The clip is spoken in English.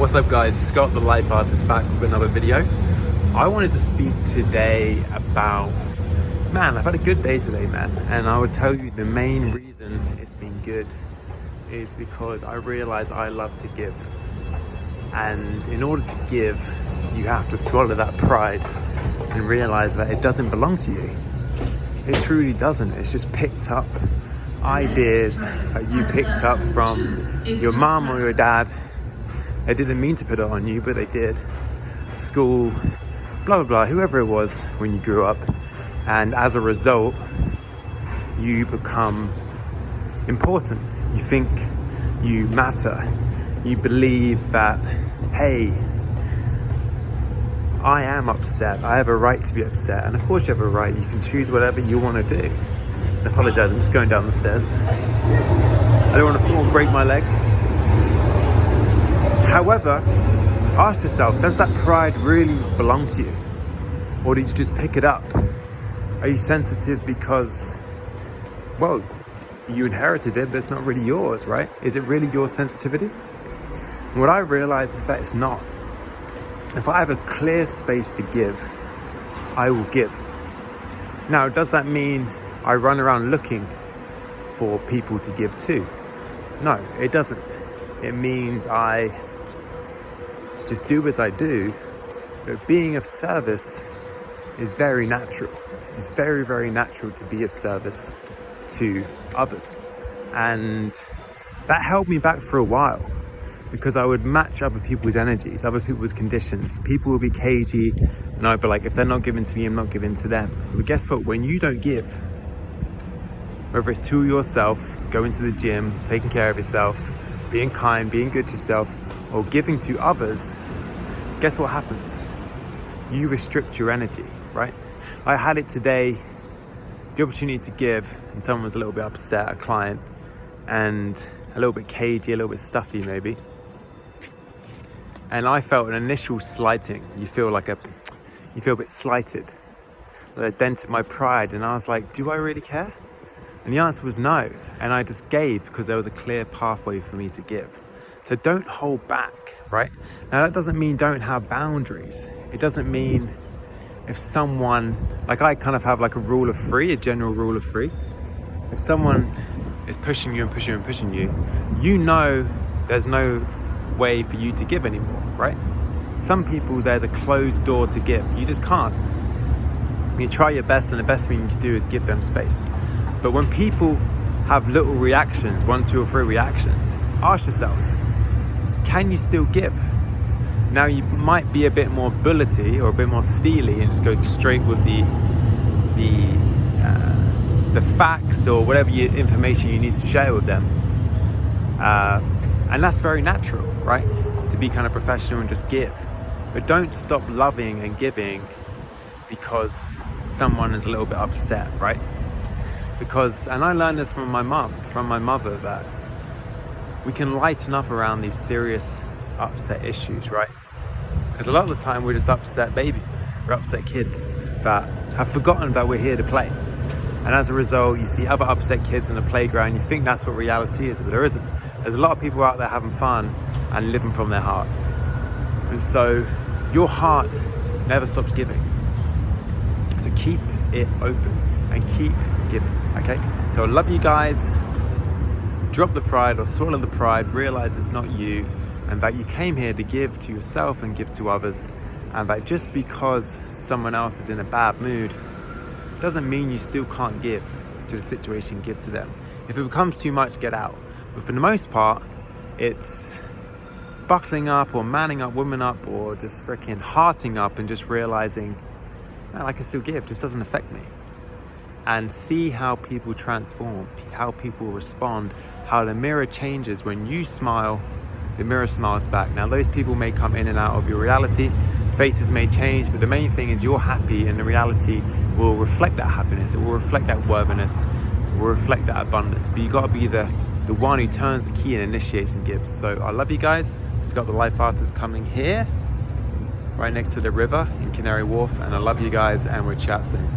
What's up guys, Scott the Life Artist back with another video. I wanted to speak today about, I've had a good day today, man. And I would tell you the main reason it's been good is because I realize I love to give. And in order to give, you have to swallow that pride and realize that it doesn't belong to you. It truly doesn't. It's just picked up ideas that you picked up from your mom or your dad. They didn't mean to put it on you, but they did. School, blah, blah, blah, whoever it was when you grew up. And as a result, you become important. You think you matter. You believe that, hey, I am upset. I have a right to be upset. And of course you have a right. You can choose whatever you want to do. I apologize, I'm just going down the stairs. I don't want to fall and break my leg. However, ask yourself, does that pride really belong to you? Or did you just pick it up? Are you sensitive because, well, you inherited it, but it's not really yours, right? Is it really your sensitivity? And what I realize is that it's not. If I have a clear space to give, I will give. Now, does that mean I run around looking for people to give to? No, it doesn't. It means I just do as I do, but being of service is very natural. It's very, very natural to be of service to others. And that held me back for a while because I would match other people's energies, other people's conditions. People would be cagey and I'd be like, if they're not giving to me, I'm not giving to them. But guess what? When you don't give, whether it's to yourself, going to the gym, taking care of yourself, being kind, being good to yourself, or giving to others, guess what happens? You restrict your energy, right? I had it today, the opportunity to give, and someone was a little bit upset, a client, and a little bit cagey, a little bit stuffy maybe. And I felt an initial slighting. You feel a bit slighted. It dented my pride, and I was like, do I really care? And the answer was no. And I just gave because there was a clear pathway for me to give. So don't hold back, right? Now that doesn't mean don't have boundaries. It doesn't mean if someone, like I kind of have like a rule of three, a general rule of three. If someone is pushing you and pushing you and pushing you, you know there's no way for you to give anymore, right? Some people, there's a closed door to give. You just can't. You try your best and the best thing you can do is give them space. But when people have little reactions, 1, 2, or 3 reactions, ask yourself, can you still give? Now you might be a bit more bullety or a bit more steely and just go straight with the facts or whatever information you need to share with them. And that's very natural, right? To be kind of professional and just give. But don't stop loving and giving because someone is a little bit upset, right? Because, and I learned this from my mother, that we can lighten up around these serious upset issues, right? Because a lot of the time we're just upset babies, we're upset kids that have forgotten that we're here to play. And as a result, you see other upset kids in the playground, you think that's what reality is, but there isn't. There's a lot of people out there having fun and living from their heart. And so your heart never stops giving. So keep it open and keep giving, okay? So I love you guys. Drop the pride or swallow the pride, realize it's not you, and that you came here to give to yourself and give to others, and that just because someone else is in a bad mood doesn't mean you still can't give to the situation, give to them. If it becomes too much, get out. But for the most part, it's buckling up or manning up, woman up, or just freaking hearting up and just realizing, man, I can still give, this doesn't affect me. And see how people transform, how people respond, how the mirror changes. When you smile, the mirror smiles back. Now those people may come in and out of your reality, faces may change, but the main thing is you're happy and the reality will reflect that happiness, it will reflect that worthiness, it will reflect that abundance. But you gotta be the one who turns the key and initiates and gives. So I love you guys. Scott the Life Artist coming here, right next to the river in Canary Wharf, and I love you guys and we'll chat soon.